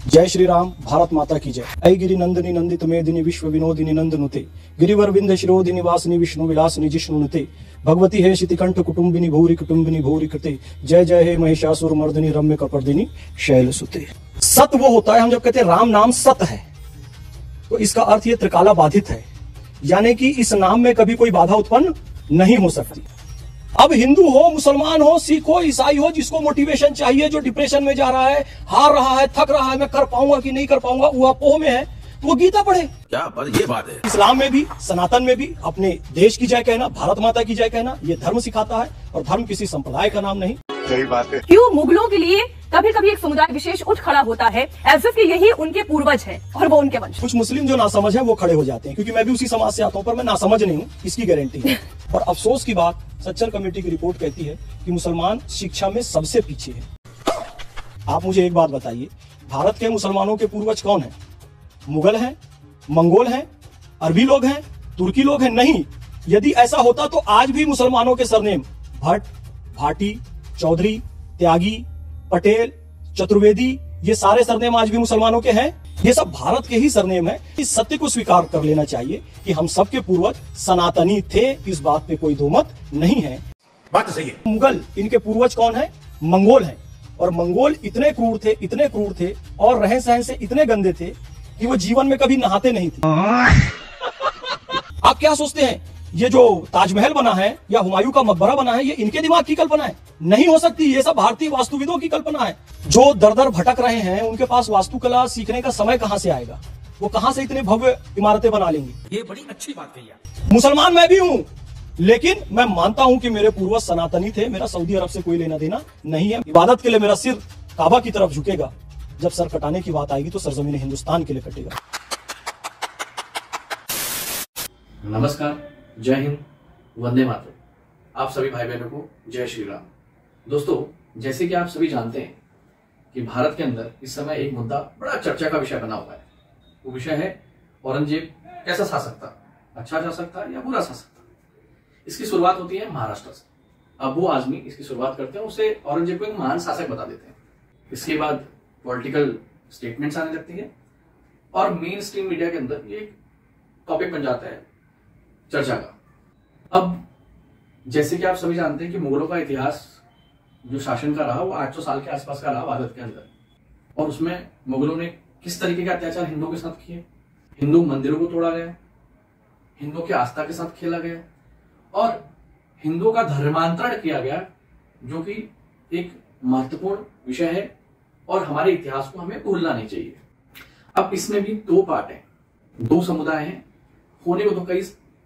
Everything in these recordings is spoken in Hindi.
जय श्री राम। भारत माता की जय। ऐ गिरि नंदिनी नंदित मेदिनी विश्व विनोदिनी नंदनुते गिरिवर विंध्य शिरोदिनी वासिनी विष्णु विलासिनी जिष्णुनुते भगवती हे शितिकंठ कुटुंबिनी कुटुंबिनी भूरि कृते जय जय हे महिषासुर मर्दिनी रम्य कपर्दिनी शैल सुते। सत वो होता है, हम जब कहते हैं राम नाम सत है तो इसका अर्थ ये त्रिकाला बाधित है, यानी कि इस नाम में कभी कोई बाधा उत्पन्न नहीं हो सकती। अब हिंदू हो, मुसलमान हो, सिख हो, ईसाई हो, जिसको मोटिवेशन चाहिए, जो डिप्रेशन में जा रहा है, हार रहा है, थक रहा है, मैं कर पाऊंगा कि नहीं कर पाऊंगा, वो अपोह में है, तो वो गीता पढ़े। क्या ये बात है। इस्लाम में भी, सनातन में भी अपने देश की जय कहना, भारत माता की जय कहना, ये धर्म सिखाता है और धर्म किसी संप्रदाय का नाम नहीं। सही बात है। क्यों मुगलों के लिए कभी कभी एक समुदाय विशेष उठ खड़ा होता है एज इफ कि यही उनके पूर्वज है और वो उनके वंश। कुछ मुस्लिम जो नासमझ है वो खड़े हो जाते हैं, क्योंकि मैं भी उसी समाज से आता हूं, पर मैं नासमझ नहीं हूं, इसकी गारंटी है। और अफसोस की बात, सच्चर कमेटी की रिपोर्ट कहती है कि मुसलमान शिक्षा में सबसे पीछे है। आप मुझे एक बात बताइए, भारत के मुसलमानों के पूर्वज कौन है? मुगल हैं, मंगोल हैं, अरबी लोग हैं, तुर्की लोग हैं? नहीं। यदि ऐसा होता तो आज भी मुसलमानों के सरनेम भट्ट, भाटी, चौधरी, त्यागी, पटेल, चतुर्वेदी, ये सारे सरनेम आज भी मुसलमानों के हैं। ये सब भारत के ही सरनेम है। इस सत्य को स्वीकार कर लेना चाहिए कि हम सबके पूर्वज सनातनी थे, इस बात पे कोई दो मत नहीं है। बात तो सही है। मुगल, इनके पूर्वज कौन है? मंगोल हैं। और मंगोल इतने क्रूर थे और रहन सहन से इतने गंदे थे कि वो जीवन में कभी नहाते नहीं थे। आप क्या सोचते हैं ये जो ताजमहल बना है या हुमायूं का मकबरा बना है, ये इनके दिमाग की कल्पना है? नहीं हो सकती। ये सब भारतीय वास्तुविदों की कल्पना है। जो दर दर भटक रहे हैं उनके पास वास्तुकला सीखने का समय कहां से आएगा? वो कहां से इतने भव्य इमारतें बना लेंगे? ये बड़ी अच्छी बात कही आप। मुसलमान मैं भी हूं, लेकिन मैं मानता हूं कि मेरे पूर्वज सनातनी थे। मेरा सऊदी अरब से कोई लेना देना नहीं है। इबादत के लिए मेरा सिर काबा की तरफ झुकेगा। जब सर कटाने की बात आएगी तो सरजमीन हिंदुस्तान के लिए कटेगा। नमस्कार, जय हिंद, वंदे मातरम। आप सभी भाई बहनों को जय श्री राम। दोस्तों, जैसे कि आप सभी जानते हैं कि भारत के अंदर इस समय एक मुद्दा बड़ा चर्चा का विषय बना हुआ है। वो विषय है औरंगजेब कैसा शासक था, अच्छा शासक था या बुरा शासक था। इसकी शुरुआत होती है महाराष्ट्र से। अबू आजमी इसकी शुरुआत करते हैं, उसे औरंगजेब को एक महान शासक बता देते हैं। इसके बाद पॉलिटिकल स्टेटमेंट्स आने लगती है और मेन स्ट्रीम मीडिया के अंदर ये एक टॉपिक बन जाता है चर्चा का। अब जैसे कि आप सभी जानते हैं कि मुगलों का इतिहास जो शासन का रहा वो 800 साल के आसपास का रहा भारत के अंदर, और उसमें मुगलों ने किस तरीके के अत्याचार हिंदुओं के साथ किए। हिंदू मंदिरों को तोड़ा गया, हिंदुओं की आस्था के साथ खेला गया और हिंदुओं का धर्मांतरण किया गया, जो कि एक महत्वपूर्ण विषय है और हमारे इतिहास को हमें भूलना नहीं चाहिए। अब इसमें भी दो पार्ट हैं, दो समुदाय हैं। होने को तो कई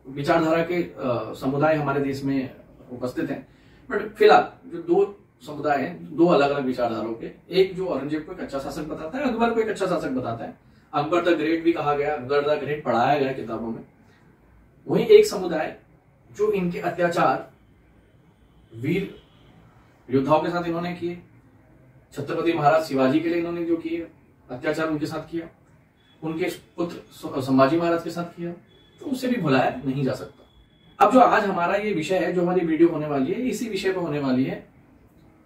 विचारधारा के समुदाय हमारे देश में उपस्थित हैं, बट फिलहाल जो दो समुदाय हैं, दो अलग अलग विचारधाराओं के। एक जो औरंगजेब को एक अच्छा शासक बताता है, अकबर को एक अच्छा शासक बताता है। अकबर द ग्रेट भी कहा गया, अकबर द ग्रेट पढ़ाया गया किताबों में। वहीं एक समुदाय जो इनके अत्याचार वीर योद्धाओं के साथ इन्होंने किए, छत्रपति महाराज शिवाजी के लिए इन्होंने जो किए अत्याचार उनके साथ किया, उनके पुत्र संभाजी महाराज के साथ किया, तो उसे भी भुलाया नहीं जा सकता। अब जो आज हमारा ये विषय है, जो हमारी वीडियो होने वाली है, इसी विषय पर होने वाली है।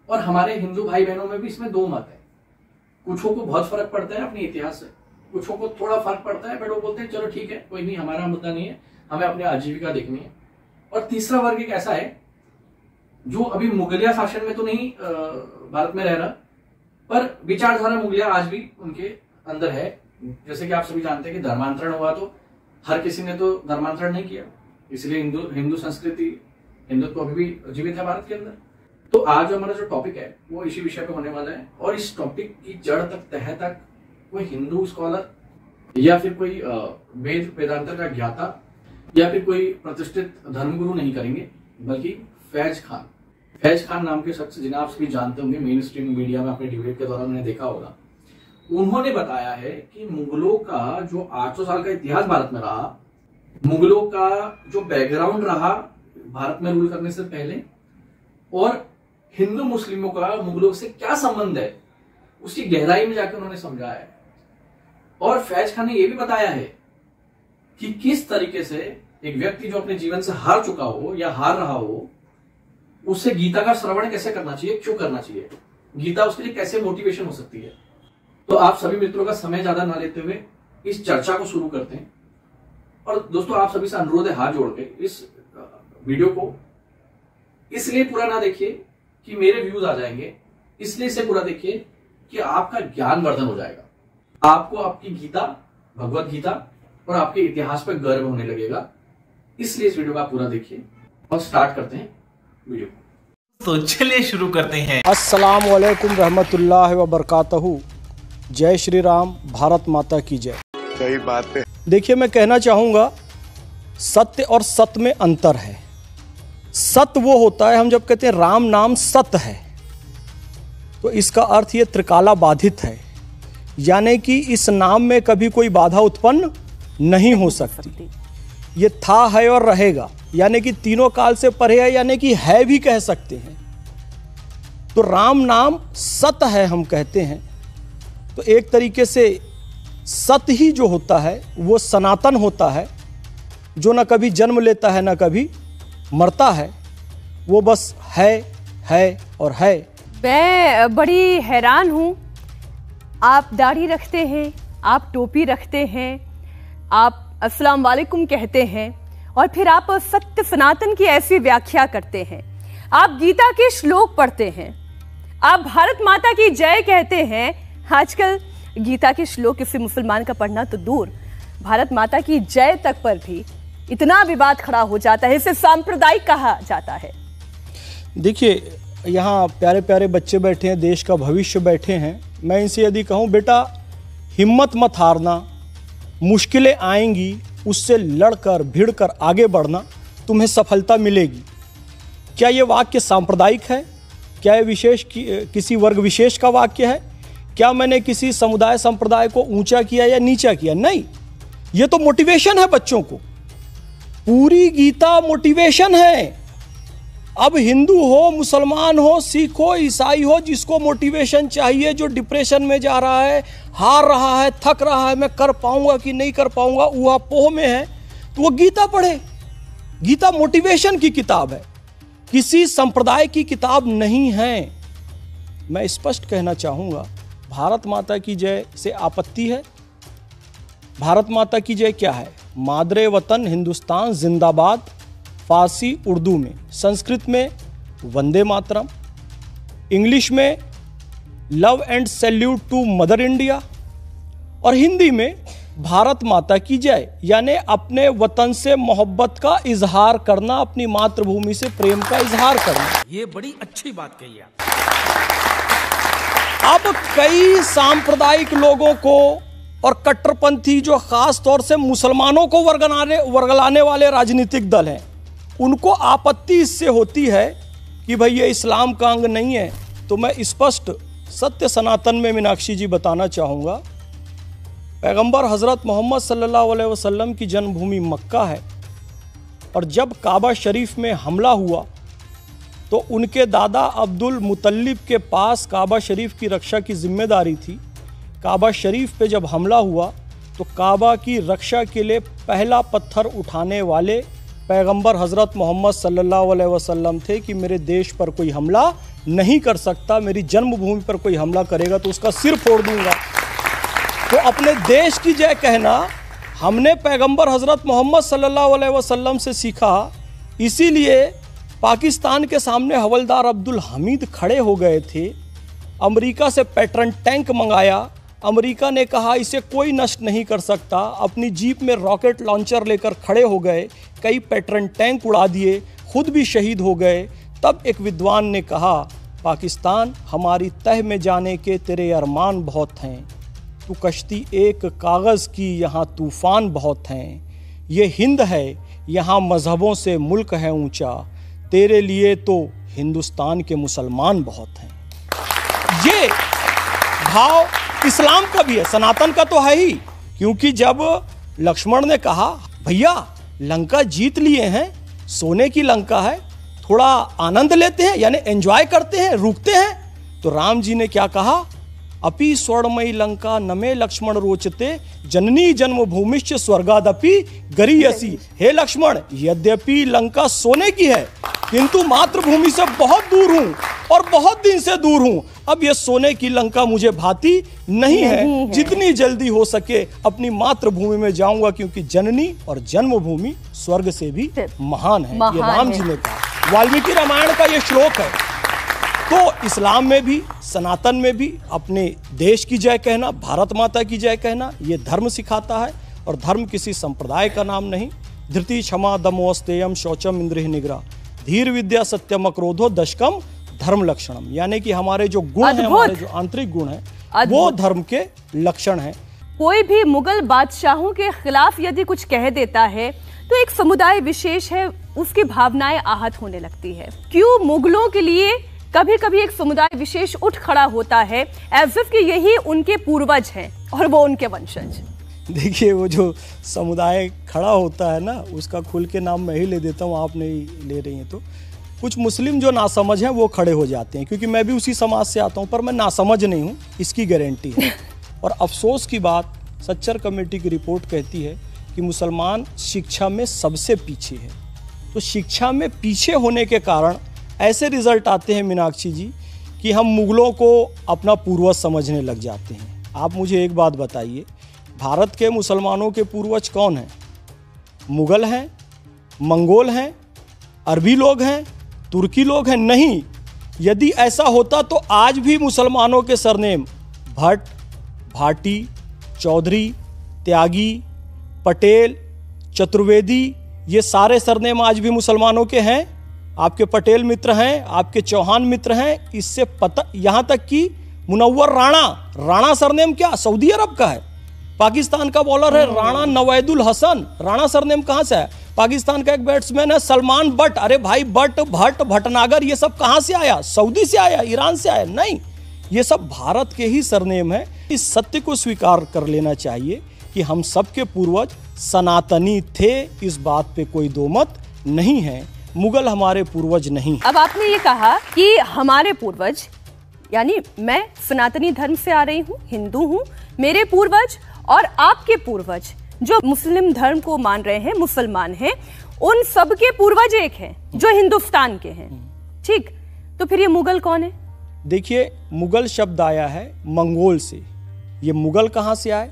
और हमारे हिंदू भाई बहनों में भी इसमें दो मत है। कुछों को बहुत फर्क पड़ता है अपने इतिहास से, कुछों को थोड़ा फर्क पड़ता है, बट वो बोलते हैं चलो ठीक है, कोई नहीं, हमारा मुद्दा नहीं है, हमें अपनी आजीविका देखनी है। और तीसरा वर्ग एक ऐसा है जो अभी मुगलिया शासन में तो नहीं भारत में रह रहा, पर विचारधारा मुगलिया आज भी उनके अंदर है। जैसे कि आप सभी जानते हैं कि धर्मांतरण हुआ तो हर किसी ने तो धर्मांतरण नहीं किया, इसलिए हिंदू संस्कृति, हिंदुत्व अभी भी जीवित है भारत के अंदर। तो आज हमारा जो टॉपिक है वो इसी विषय पे होने वाला है। और इस टॉपिक की जड़ तक, तह तक कोई हिंदू स्कॉलर या फिर कोई वेद वेदांतर का ज्ञाता या फिर कोई प्रतिष्ठित धर्मगुरु नहीं करेंगे, बल्कि फैज खान नाम के शख्स, जिन्हें आप सभी जानते होंगे, मेन स्ट्रीम मीडिया में अपने डिबेट के दौरान उन्हें देखा होगा। उन्होंने बताया है कि मुगलों का जो 800 साल का इतिहास भारत में रहा, मुगलों का जो बैकग्राउंड रहा भारत में रूल करने से पहले, और हिंदू मुस्लिमों का मुगलों से क्या संबंध है, उसकी गहराई में जाकर उन्होंने समझाया है। और फैज खान ने यह भी बताया है कि किस तरीके से एक व्यक्ति जो अपने जीवन से हार चुका हो या हार रहा हो, उससे गीता का श्रवण कैसे करना चाहिए, क्यों करना चाहिए, गीता उसके लिए कैसे मोटिवेशन हो सकती है। तो आप सभी मित्रों का समय ज्यादा ना लेते हुए इस चर्चा को शुरू करते हैं। और दोस्तों, आप सभी से अनुरोध है हाथ जोड़ के इस वीडियो को इसलिए पूरा ना देखिए कि मेरे व्यूज आ जाएंगे, इसलिए इसे पूरा देखिए कि आपका ज्ञानवर्धन हो जाएगा। आपको आपकी गीता, भगवत गीता और आपके इतिहास पर गर्व होने लगेगा। इसलिए इस वीडियो को आप पूरा देखिए और स्टार्ट करते हैं वीडियो को। तो चलिए शुरू करते हैं। अस्सलाम वालेकुम रहमतुल्लाहि व बरकातहू। जय श्री राम, भारत माता की जय। सही बात है। देखिए, मैं कहना चाहूँगा सत्य और सत में अंतर है। सत्य वो होता है, हम जब कहते हैं राम नाम सत्य है, तो इसका अर्थ ये त्रिकाला बाधित है, यानी कि इस नाम में कभी कोई बाधा उत्पन्न नहीं हो सकती। ये था, है और रहेगा, यानी कि तीनों काल से परे है, यानी कि है भी कह सकते हैं। तो राम नाम सत्य है हम कहते हैं। तो एक तरीके से सत्य ही जो होता है वो सनातन होता है, जो ना कभी जन्म लेता है ना कभी मरता है, वो बस है और है। मैं बड़ी हैरान हूँ। आप दाढ़ी रखते हैं, आप टोपी रखते हैं, आप अस्सलाम वालेकुम कहते हैं और फिर आप सत्य सनातन की ऐसी व्याख्या करते हैं। आप गीता के श्लोक पढ़ते हैं, आप भारत माता की जय कहते हैं। आजकल गीता के श्लोक किसी मुसलमान का पढ़ना तो दूर, भारत माता की जय तक पर भी इतना विवाद खड़ा हो जाता है, इसे सांप्रदायिक कहा जाता है। देखिए, यहाँ प्यारे प्यारे बच्चे बैठे हैं, देश का भविष्य बैठे हैं। मैं इनसे यदि कहूँ बेटा हिम्मत मत हारना, मुश्किलें आएंगी, उससे लड़कर भिड़कर आगे बढ़ना, तुम्हें सफलता मिलेगी। क्या ये वाक्य सांप्रदायिक है? क्या ये विशेष किसी वर्ग विशेष का वाक्य है? क्या मैंने किसी समुदाय संप्रदाय को ऊंचा किया या नीचा किया? नहीं, ये तो मोटिवेशन है बच्चों को। पूरी गीता मोटिवेशन है। अब हिंदू हो, मुसलमान हो, सिख हो, ईसाई हो, जिसको मोटिवेशन चाहिए, जो डिप्रेशन में जा रहा है, हार रहा है, थक रहा है, मैं कर पाऊंगा कि नहीं कर पाऊंगा, ऊहापोह में है, तो वो गीता पढ़े। गीता मोटिवेशन की किताब है, किसी संप्रदाय की किताब नहीं है। मैं स्पष्ट कहना चाहूंगा, भारत माता की जय से आपत्ति है। भारत माता की जय क्या है? मादरे वतन हिंदुस्तान जिंदाबाद, फारसी उर्दू में, संस्कृत में वंदे मातरम, इंग्लिश में love and salute to mother India और हिंदी में भारत माता की जय, यानी अपने वतन से मोहब्बत का इजहार करना, अपनी मातृभूमि से प्रेम का इजहार करना। ये बड़ी अच्छी बात कही आप। अब कई सांप्रदायिक लोगों को और कट्टरपंथी, जो खास तौर से मुसलमानों को वर्गलाने वाले राजनीतिक दल हैं, उनको आपत्ति इससे होती है कि भाई ये इस्लाम का अंग नहीं है। तो मैं स्पष्ट सत्य सनातन में मीनाक्षी जी बताना चाहूँगा, पैगंबर हज़रत मोहम्मद सल्लल्लाहु अलैहि वसल्लम की जन्मभूमि मक्का है, और जब काबा शरीफ में हमला हुआ तो उनके दादा अब्दुल मुतल्लिब के पास काबा शरीफ की रक्षा की जिम्मेदारी थी। काबा शरीफ पे जब हमला हुआ तो काबा की रक्षा के लिए पहला पत्थर उठाने वाले पैगंबर हज़रत मोहम्मद सल्लल्लाहु अलैहि वसल्लम थे कि मेरे देश पर कोई हमला नहीं कर सकता, मेरी जन्मभूमि पर कोई हमला करेगा तो उसका सिर फोड़ दूंगा। तो अपने देश की जय कहना हमने पैगंबर हज़रत मोहम्मद सल्लल्लाहु अलैहि वसल्लम से सीखा। इसीलिए पाकिस्तान के सामने हवलदार अब्दुल हमीद खड़े हो गए थे, अमेरिका से पैटर्न टैंक मंगाया, अमेरिका ने कहा इसे कोई नष्ट नहीं कर सकता, अपनी जीप में रॉकेट लॉन्चर लेकर खड़े हो गए, कई पैटर्न टैंक उड़ा दिए, खुद भी शहीद हो गए। तब एक विद्वान ने कहा, पाकिस्तान हमारी तह में जाने के तेरे अरमान बहुत हैं, तू कश्ती एक कागज़ की, यहाँ तूफ़ान बहुत हैं। ये हिंद है, यहाँ मज़हबों से मुल्क है ऊंचा, तेरे लिए तो हिंदुस्तान के मुसलमान बहुत हैं। ये भाव इस्लाम का भी है, सनातन का तो है ही। क्योंकि जब लक्ष्मण ने कहा भैया लंका जीत लिए हैं, सोने की लंका है, थोड़ा आनंद लेते हैं, यानी एंजॉय करते हैं, रुकते हैं, तो राम जी ने क्या कहा, अपि स्वर्णमयी लंका नमे लक्ष्मण रोचते, जननी जन्मभूमिश्च स्वर्गादपि गरीयसी। हे लक्ष्मण, यद्यपि लंका सोने की है किंतु मातृभूमि से बहुत दूर हूं और बहुत दिन से दूर हूं। अब ये सोने की लंका मुझे भाती नहीं है। जितनी जल्दी हो सके अपनी मातृभूमि में जाऊंगा, क्योंकि जननी और जन्मभूमि स्वर्ग से भी महान है। ये राम जी ने कहा, वाल्मीकि रामायण का ये श्लोक है। तो इस्लाम में भी, सनातन में भी अपने देश की जय कहना, भारत माता की जय कहना, ये धर्म सिखाता है। और धर्म किसी संप्रदाय का नाम नहीं। धृति क्षमा दमोस्तेयम शौचम इंद्रिय निग्रह धीर विद्या सत्यम अक्रोधो दशकम धर्म लक्षणम, यानी कि हमारे जो गुण हैं, हमारे जो आंतरिक गुण हैं, वो धर्म के लक्षण हैं। कोई भी मुगल बादशाहों के खिलाफ यदि कुछ कह देता है तो एक समुदाय विशेष है, उसकी भावनाएं आहत होने लगती है। क्यों मुगलों के लिए कभी कभी एक समुदाय विशेष उठ खड़ा होता है, एज इफ कि यही उनके पूर्वज हैं और वो उनके वंशज। देखिए, वो जो समुदाय खड़ा होता है ना, उसका खुल के नाम मैं ही ले देता हूँ, आप नहीं ले रही हैं। तो कुछ मुस्लिम जो नासमझ हैं वो खड़े हो जाते हैं, क्योंकि मैं भी उसी समाज से आता हूँ, पर मैं नासमझ नहीं हूँ, इसकी गारंटी है। और अफसोस की बात, सच्चर कमेटी की रिपोर्ट कहती है कि मुसलमान शिक्षा में सबसे पीछे है। तो शिक्षा में पीछे होने के कारण ऐसे रिजल्ट आते हैं मीनाक्षी जी कि हम मुगलों को अपना पूर्वज समझने लग जाते हैं। आप मुझे एक बात बताइए, भारत के मुसलमानों के पूर्वज कौन हैं? मुगल हैं, मंगोल हैं, अरबी लोग हैं, तुर्की लोग हैं? नहीं। यदि ऐसा होता तो आज भी मुसलमानों के सरनेम भट्ट, भाटी, चौधरी, त्यागी, पटेल, चतुर्वेदी, ये सारे सरनेम आज भी मुसलमानों के हैं। आपके पटेल मित्र हैं, आपके चौहान मित्र हैं। इससे पता, यहाँ तक कि मुनव्वर राणा सरनेम क्या सऊदी अरब का है। पाकिस्तान का बॉलर है राणा नवैदुल हसन, राणा सरनेम कहाँ से है? पाकिस्तान का एक बैट्समैन है सलमान बट। अरे भाई, बट, भट्ट, भटनागर, ये सब कहाँ से आया? सऊदी से आया, ईरान से आया? नहीं, ये सब भारत के ही सरनेम है। इस सत्य को स्वीकार कर लेना चाहिए कि हम सबके पूर्वज सनातनी थे, इस बात पे कोई दो मत नहीं है। मुगल हमारे पूर्वज नहीं। अब आपने ये कहा कि हमारे पूर्वज, यानी मैं सनातनी धर्म से आ रही हूँ, हिंदू हूँ, मेरे पूर्वज और आपके पूर्वज जो मुस्लिम धर्म को मान रहे हैं, मुसलमान हैं, उन सब के पूर्वज एक हैं जो हिंदुस्तान के हैं। ठीक, तो फिर ये मुगल कौन है? देखिए, मुगल शब्द आया है मंगोल से। ये मुगल कहाँ से आए?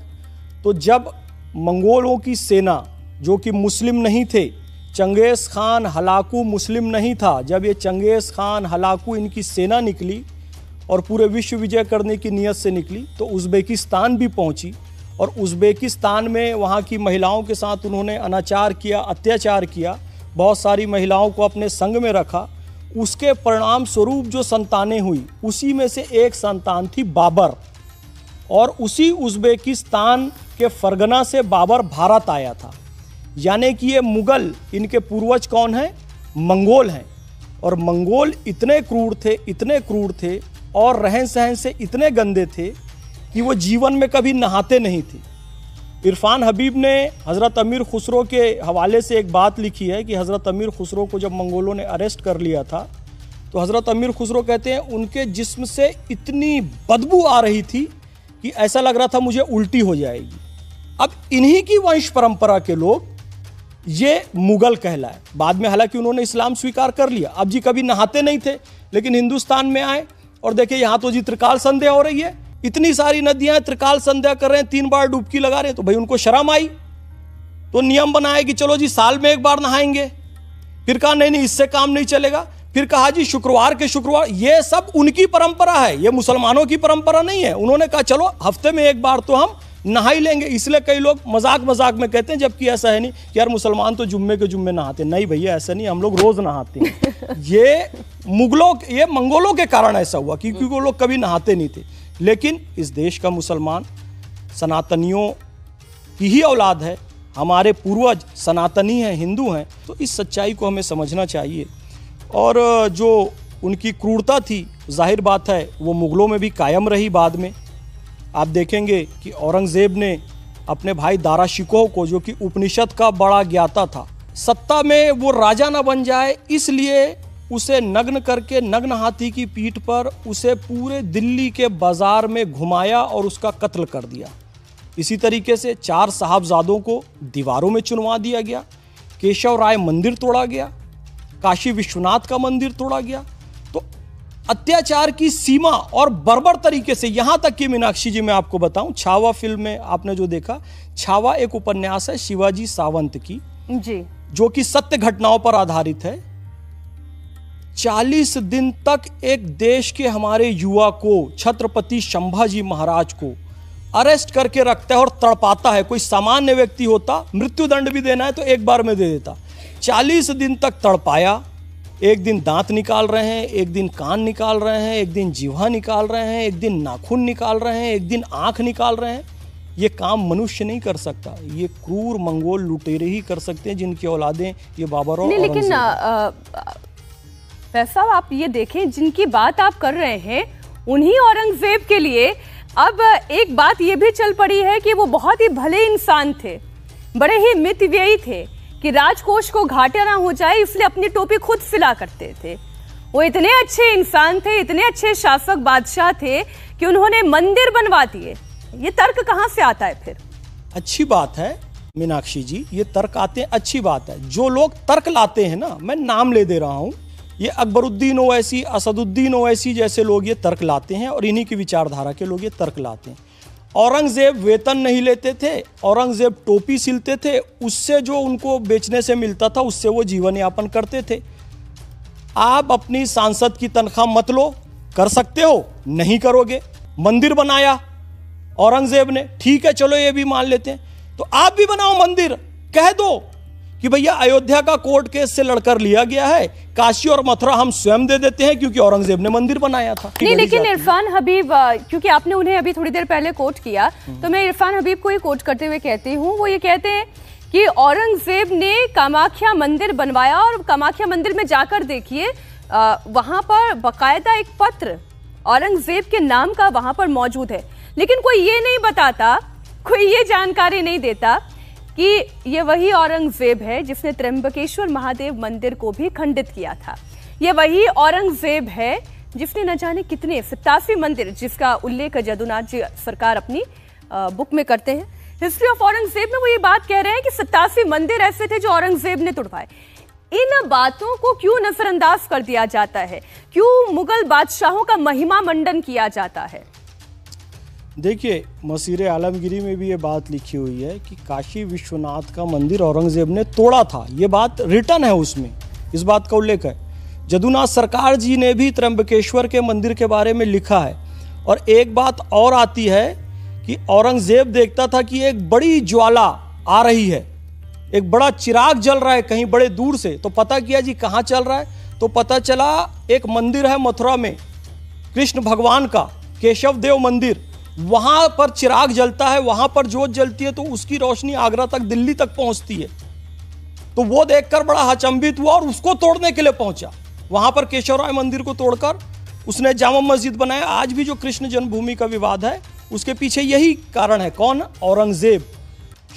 तो जब मंगोलों की सेना, जो कि मुस्लिम नहीं थे, चंगेज खान हलाकू मुस्लिम नहीं था, जब ये चंगेज खान हलाकू इनकी सेना निकली और पूरे विश्व विजय करने की नीयत से निकली, तो उज़्बेकिस्तान भी पहुंची। और उज़्बेकिस्तान में वहाँ की महिलाओं के साथ उन्होंने अनाचार किया, अत्याचार किया, बहुत सारी महिलाओं को अपने संग में रखा। उसके परिणाम स्वरूप जो संतानें हुई, उसी में से एक संतान थी बाबर। और उसी उज़्बेकिस्तान के फरगना से बाबर भारत आया था। यानी कि ये मुगल, इनके पूर्वज कौन हैं? मंगोल हैं। और मंगोल इतने क्रूर थे और रहन सहन से इतने गंदे थे कि वो जीवन में कभी नहाते नहीं थे। इरफान हबीब ने हज़रत अमीर खुसरो के हवाले से एक बात लिखी है कि हज़रत अमीर खुसरो को जब मंगोलों ने अरेस्ट कर लिया था, तो हज़रत अमीर खुसरो कहते हैं उनके जिस्म से इतनी बदबू आ रही थी कि ऐसा लग रहा था मुझे उल्टी हो जाएगी। अब इन्हीं की वंश परंपरा के लोग ये मुगल कहलाए। बाद में हालांकि उन्होंने इस्लाम स्वीकार कर लिया। अब जी कभी नहाते नहीं थे, लेकिन हिंदुस्तान में आए और देखिए यहाँ तो जी त्रिकाल संध्या हो रही है, इतनी सारी नदियां त्रिकाल संध्या कर रहे हैं, 3 बार डुबकी लगा रहे हैं। तो भाई उनको शर्म आई, तो नियम बनाया कि चलो जी साल में 1 बार नहाएंगे। फिर कहा नहीं, इससे काम नहीं चलेगा। फिर कहा जी शुक्रवार के शुक्रवार। ये सब उनकी परंपरा है, ये मुसलमानों की परंपरा नहीं है। उन्होंने कहा चलो हफ्ते में 1 बार तो हम नहा ही लेंगे। इसलिए कई लोग मजाक में कहते हैं, जबकि ऐसा है नहीं कि यार मुसलमान तो जुम्मे के जुम्मे नहाते। नहीं भैया, ऐसा नहीं, हम लोग रोज नहाते हैं। ये मंगोलों के कारण ऐसा हुआ क्योंकि वो लोग कभी नहाते नहीं थे। लेकिन इस देश का मुसलमान सनातनियों की ही औलाद है, हमारे पूर्वज सनातनी हैं, हिंदू हैं। तो इस सच्चाई को हमें समझना चाहिए। और जो उनकी क्रूरता थी, जाहिर बात है वो मुगलों में भी कायम रही। बाद में आप देखेंगे कि औरंगज़ेब ने अपने भाई दारा शिकोह को, जो कि उपनिषद का बड़ा ज्ञाता था, सत्ता में वो राजा ना बन जाए इसलिए उसे नग्न करके, नग्न हाथी की पीठ पर उसे पूरे दिल्ली के बाजार में घुमाया और उसका कत्ल कर दिया। इसी तरीके से 4 साहबजादों को दीवारों में चुनवा दिया गया। केशव राय मंदिर तोड़ा गया, काशी विश्वनाथ का मंदिर तोड़ा गया। तो अत्याचार की सीमा और बर्बर तरीके से, यहां तक कि मीनाक्षी जी मैं आपको बताऊं, छावा फिल्म में आपने जो देखा, छावा एक उपन्यास है शिवाजी सावंत की जी, जो कि सत्य घटनाओं पर आधारित है। 40 दिन तक एक देश के हमारे युवा को, छत्रपति संभाजी महाराज को अरेस्ट करके रखता है और तड़पाता है। कोई सामान्य व्यक्ति होता, मृत्युदंड भी देना है तो एक बार में दे देता। 40 दिन तक तड़पाया, एक दिन दांत निकाल रहे हैं, एक दिन कान निकाल रहे हैं, एक दिन जीवा निकाल रहे हैं, एक दिन नाखून निकाल रहे हैं, एक दिन आंख निकाल रहे हैं। ये काम मनुष्य नहीं कर सकता, ये क्रूर मंगोल लुटेरे ही कर सकते हैं, जिनकी औलादें ये बाबर और लेकिन वैसा आप ये देखें, जिनकी बात आप कर रहे हैं उन्हीं औरंगजेब के लिए अब एक बात ये भी चल पड़ी है कि वो बहुत ही भले इंसान थे, बड़े ही मितव्ययी थे कि राजकोष को घाटा ना हो जाए इसलिए अपनी टोपी खुद सिला करते थे। वो इतने अच्छे इंसान थे, इतने अच्छे शासक बादशाह थे कि उन्होंने मंदिर बनवा दिए। ये तर्क कहां से आता है फिर? अच्छी बात है मीनाक्षी जी, ये तर्क आते हैं, अच्छी बात है। जो लोग तर्क लाते हैं ना, मैं नाम ले दे रहा हूं, ये अकबरुद्दीन ओवैसी, असदुद्दीन ओवैसी जैसे लोग ये तर्क लाते हैं और इन्हीं की विचारधारा के लोग ये तर्क लाते हैं। औरंगजेब वेतन नहीं लेते थे, औरंगजेब टोपी सिलते थे, उससे जो उनको बेचने से मिलता था उससे वो जीवन यापन करते थे। आप अपनी सांसद की तनख्वाह मत लो, कर सकते हो, नहीं करोगे। मंदिर बनाया औरंगजेब ने, ठीक है चलो ये भी मान लेते हैं, तो आप भी बनाओ मंदिर। कह दो कि भैया अयोध्या का कोर्ट केस से लड़कर लिया गया है, काशी और मथुरा हम स्वयं दे देते हैं क्योंकि औरंगजेब ने मंदिर बनाया था। नहीं, लेकिन इरफान हबीब, क्योंकि आपने उन्हें अभी थोड़ी देर पहले कोट किया, तो मैं इरफान हबीब को ही कोट करते हुए कहती हूँ। वो ये कहते हैं कि औरंगजेब ने कामाख्या मंदिर बनवाया और कामाख्या मंदिर में जाकर देखिए, वहां पर बाकायदा एक पत्र औरंगजेब के नाम का वहां पर मौजूद है। लेकिन कोई ये नहीं बताता, कोई ये जानकारी नहीं देता कि ये वही औरंगजेब है जिसने त्र्यंबकेश्वर महादेव मंदिर को भी खंडित किया था। ये वही औरंगजेब है जिसने न जाने कितने 87 मंदिर, जिसका उल्लेख जदुनाथ जी सरकार अपनी बुक में करते हैं, हिस्ट्री ऑफ औरंगजेब में वो ये बात कह रहे हैं कि 87 मंदिर ऐसे थे जो औरंगजेब ने तुड़वाए। इन बातों को क्यों नजरअंदाज कर दिया जाता है? क्यों मुगल बादशाहों का महिमा मंडन किया जाता है? देखिए, मसीरे आलमगिरी में भी ये बात लिखी हुई है कि काशी विश्वनाथ का मंदिर औरंगजेब ने तोड़ा था। ये बात रिटर्न है, उसमें इस बात का उल्लेख है। जदुनाथ सरकार जी ने भी त्र्यंबकेश्वर के मंदिर के बारे में लिखा है। और एक बात और आती है कि औरंगजेब देखता था कि एक बड़ी ज्वाला आ रही है, एक बड़ा चिराग जल रहा है कहीं बड़े दूर से। तो पता किया जी कहाँ चल रहा है, तो पता चला एक मंदिर है मथुरा में कृष्ण भगवान का, केशव देव मंदिर, वहां पर चिराग जलता है, वहां पर जोत जलती है, तो उसकी रोशनी आगरा तक, दिल्ली तक पहुंचती है। तो वो देखकर बड़ा अचंभित हुआ और उसको तोड़ने के लिए पहुंचा। वहां पर केशवराय मंदिर को तोड़कर उसने जामा मस्जिद बनाया। आज भी जो कृष्ण जन्मभूमि का विवाद है उसके पीछे यही कारण है। कौन? औरंगजेब।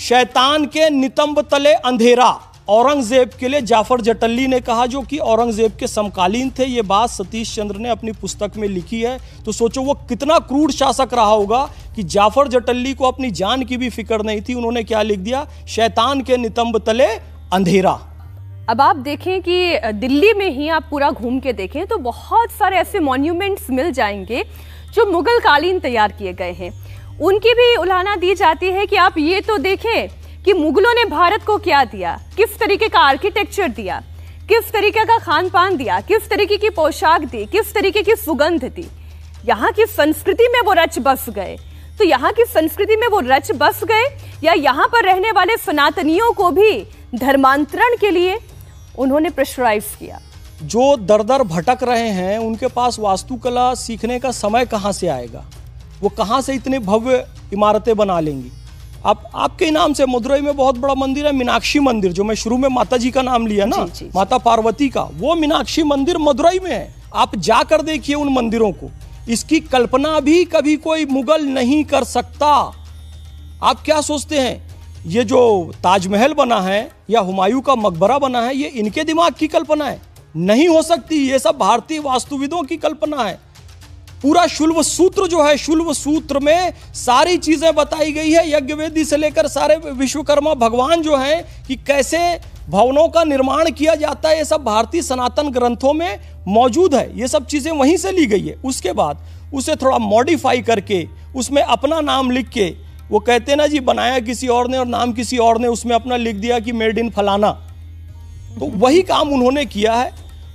शैतान के नितंब तले अंधेरा, औरंगजेब के लिए जाफर जटल्ली ने कहा, जो कि औरंगजेब के समकालीन थे। ये बात सतीश चंद्र ने अपनी पुस्तक में लिखी है। तो सोचो वो कितना क्रूर शासक रहा होगा कि जाफर जटल्ली को अपनी जान की भी फिक्र नहीं थी। उन्होंने क्या लिख दिया? शैतान के नितंब तले अंधेरा। अब आप देखें कि दिल्ली में ही आप पूरा घूम के देखें तो बहुत सारे ऐसे मॉन्यूमेंट्स मिल जाएंगे जो मुगल कालीन तैयार किए गए हैं। उनकी भी उलाहना दी जाती है कि आप ये तो देखें कि मुगलों ने भारत को क्या दिया, किस तरीके का आर्किटेक्चर दिया, किस तरीके का खान पान दिया, किस तरीके की पोशाक दी, किस तरीके की सुगंध दी। यहाँ की संस्कृति में वो रच बस गए। तो यहाँ की संस्कृति में वो रच बस गए या यहाँ पर रहने वाले सनातनियों को भी धर्मांतरण के लिए उन्होंने प्रेशराइज किया? जो दर दर भटक रहे हैं उनके पास वास्तुकला सीखने का समय कहाँ से आएगा? वो कहाँ से इतने भव्य इमारतें बना लेंगी? आपके नाम से मदुरई में बहुत बड़ा मंदिर है, मीनाक्षी मंदिर, जो मैं शुरू में माता जी का नाम लिया ना, जी। माता पार्वती का, वो मीनाक्षी मंदिर मदुरई में है। आप जाकर देखिए उन मंदिरों को। इसकी कल्पना भी कभी कोई मुगल नहीं कर सकता। आप क्या सोचते हैं ये जो ताजमहल बना है या हुमायूं का मकबरा बना है, ये इनके दिमाग की कल्पना है? नहीं हो सकती। ये सब भारतीय वास्तुविदों की कल्पना है। पूरा शुल्व सूत्र जो है, शुल्व सूत्र में सारी चीजें बताई गई है, यज्ञ वेदी से लेकर सारे विश्वकर्मा भगवान जो हैं कि कैसे भवनों का निर्माण किया जाता है, ये सब भारतीय सनातन ग्रंथों में मौजूद है, ये सब चीज़ें वहीं से ली गई है। उसके बाद उसे थोड़ा मॉडिफाई करके उसमें अपना नाम लिख के, वो कहते ना जी बनाया किसी और ने और नाम किसी और ने, उसमें अपना लिख दिया कि मेड इन फलाना। तो वही काम उन्होंने किया है।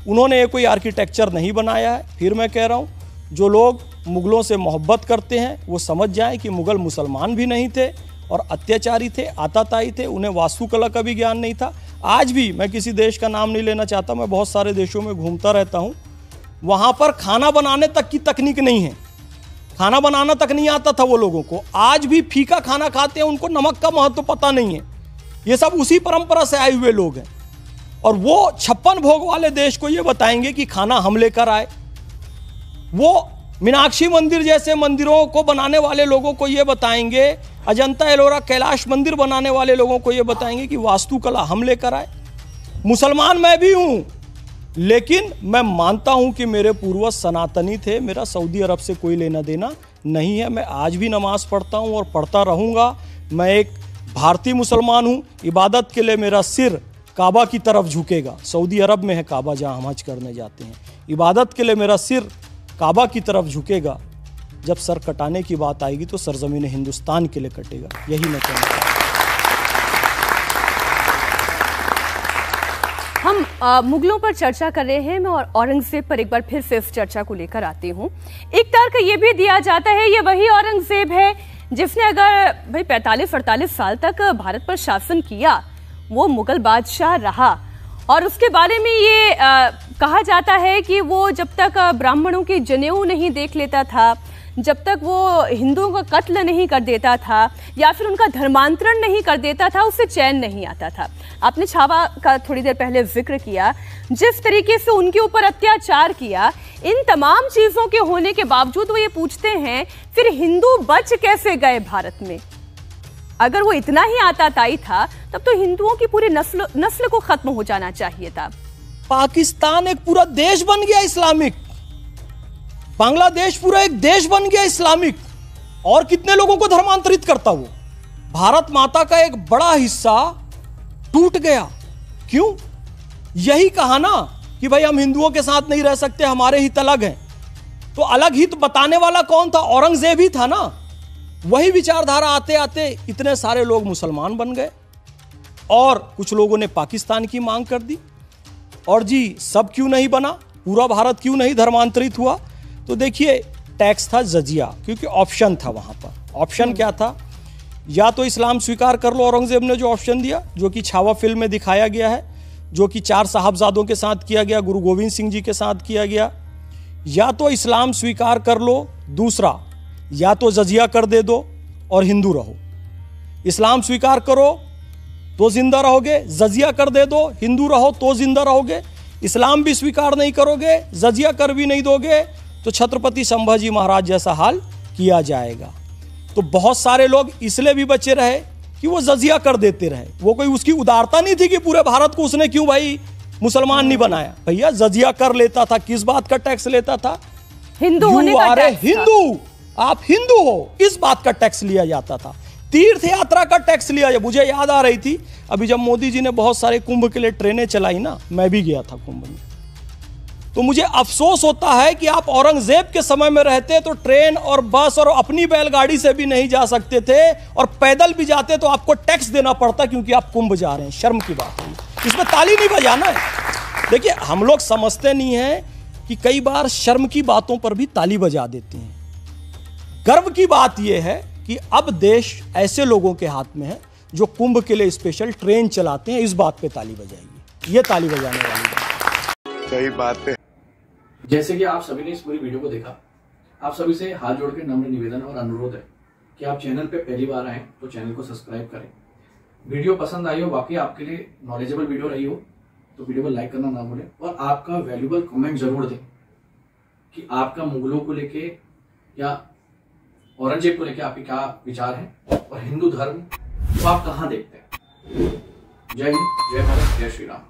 उन्होंने कोई आर्किटेक्चर नहीं बनाया है। फिर मैं कह रहा हूँ, जो लोग मुगलों से मोहब्बत करते हैं वो समझ जाएं कि मुगल मुसलमान भी नहीं थे और अत्याचारी थे, आताताई थे, उन्हें वास्तुकला का भी ज्ञान नहीं था। आज भी मैं किसी देश का नाम नहीं लेना चाहता, मैं बहुत सारे देशों में घूमता रहता हूँ, वहाँ पर खाना बनाने तक की तकनीक नहीं है, खाना बनाना तक नहीं आता था वो लोगों को। आज भी फीका खाना खाते हैं, उनको नमक का महत्व पता नहीं है। ये सब उसी परंपरा से आए हुए लोग हैं। और वो 56 भोग वाले देश को ये बताएंगे कि खाना हम लेकर आए। वो मीनाक्षी मंदिर जैसे मंदिरों को बनाने वाले लोगों को ये बताएंगे, अजंता एलोरा कैलाश मंदिर बनाने वाले लोगों को ये बताएंगे कि वास्तुकला हम लेकर आए। मुसलमान मैं भी हूँ, लेकिन मैं मानता हूँ कि मेरे पूर्वज सनातनी थे, मेरा सऊदी अरब से कोई लेना देना नहीं है। मैं आज भी नमाज पढ़ता हूँ और पढ़ता रहूँगा। मैं एक भारतीय मुसलमान हूँ। इबादत के लिए मेरा सिर काबा की तरफ झुकेगा। सऊदी अरब में है काबा, जहाँ हम हज करने जाते हैं। इबादत के लिए मेरा सिर काबा की तरफ झुकेगा। जब सर कटाने की बात आएगी तो सरजमीन हिंदुस्तान के लिए कटेगा। यही मैं कहना चाहता हूं। हम मुगलों पर चर्चा कर रहे हैं। मैं और औरंगजेब पर एक बार फिर से इस चर्चा को लेकर आती हूँ। एक तर्क ये भी दिया जाता है, ये वही औरंगजेब है जिसने अगर भाई 45-48 साल तक भारत पर शासन किया, वो मुगल बादशाह रहा। और उसके बारे में ये कहा जाता है कि वो जब तक ब्राह्मणों की जनेऊ नहीं देख लेता था, जब तक वो हिंदुओं का कत्ल नहीं कर देता था या फिर उनका धर्मांतरण नहीं कर देता था, उसे चैन नहीं आता था। आपने छावा का थोड़ी देर पहले जिक्र किया, जिस तरीके से उनके ऊपर अत्याचार किया, इन तमाम चीजों के होने के बावजूद वो ये पूछते हैं फिर हिंदू बच कैसे गए भारत में। अगर वो इतना ही आताताई था तब तो हिंदुओं की पूरी नस्ल को खत्म हो जाना चाहिए था। पाकिस्तान एक पूरा देश बन गया इस्लामिक, बांग्लादेश पूरा एक देश बन गया इस्लामिक, और कितने लोगों को धर्मांतरित करता वो। भारत माता का एक बड़ा हिस्सा टूट गया। क्यों? यही कहा ना कि भाई हम हिंदुओं के साथ नहीं रह सकते, हमारे हित अलग हैं। तो अलग हित बताने वाला कौन था? औरंगजेब ही था ना। वही विचारधारा आते आते इतने सारे लोग मुसलमान बन गए और कुछ लोगों ने पाकिस्तान की मांग कर दी। और जी सब क्यों नहीं बना, पूरा भारत क्यों नहीं धर्मांतरित हुआ? तो देखिए, टैक्स था जजिया, क्योंकि ऑप्शन था वहां पर। ऑप्शन क्या था? या तो इस्लाम स्वीकार कर लो, औरंगजेब ने जो ऑप्शन दिया, जो कि छावा फिल्म में दिखाया गया है, जो कि 4 साहबजादों के साथ किया गया, गुरु गोविंद सिंह जी के साथ किया गया। या तो इस्लाम स्वीकार कर लो, दूसरा या तो जजिया कर दे दो और हिंदू रहो। इस्लाम स्वीकार करो तो जिंदा रहोगे, जजिया कर दे दो, हिंदू रहो तो जिंदा रहोगे। इस्लाम भी स्वीकार नहीं करोगे, जजिया कर भी नहीं दोगे, तो छत्रपति संभाजी महाराज जैसा हाल किया जाएगा। तो बहुत सारे लोग इसलिए भी बचे रहे कि वो जजिया कर देते रहे। वो कोई उसकी उदारता नहीं थी कि पूरे भारत को उसने क्यों भाई मुसलमान नहीं बनाया। भैया जजिया कर लेता था, किस बात का टैक्स लेता था? हिंदू होने का टैक्स। हिंदू, आप हिंदू हो, इस बात का टैक्स लिया जाता था। तीर्थ यात्रा का टैक्स लिया जाए। मुझे याद आ रही थी अभी जब मोदी जी ने बहुत सारे कुंभ के लिए ट्रेनें चलाई ना, मैं भी गया था कुंभ में, तो मुझे अफसोस होता है कि आप औरंगजेब के समय में रहते तो ट्रेन और बस और अपनी बैलगाड़ी से भी नहीं जा सकते थे, और पैदल भी जाते तो आपको टैक्स देना पड़ता क्योंकि आप कुंभ जा रहे हैं। शर्म की बात है, इसमें ताली नहीं बजाना है। देखिए, हम लोग समझते नहीं हैं कि कई बार शर्म की बातों पर भी ताली बजा देते हैं। गर्व की बात यह है कि अब देश ऐसे लोगों के हाथ में है जो कुंभ के लिए स्पेशल ट्रेन चलाते हैं। इस बात पे ताली बजाइए, ये ताली बजाने वाली बात। सही बात है। जैसे कि आप सभी ने इस पूरी वीडियो को देखा, आप सभी से हाथ जोड़ के नम्र निवेदन और अनुरोध है कि आप चैनल पे पहली बार आए तो चैनल को सब्सक्राइब करें। वीडियो पसंद आई हो, वाकई आपके लिए नॉलेजेबल वीडियो रही हो, तो वीडियो को लाइक करना ना भूलें और आपका वैल्यूबल कमेंट जरूर दें कि आपका मुगलों को लेके या औरंगजेब को लेके आपके क्या विचार हैं, और हिंदू धर्म को आप कहाँ देखते हैं। जय हिंद, जय भारत, जय श्री राम।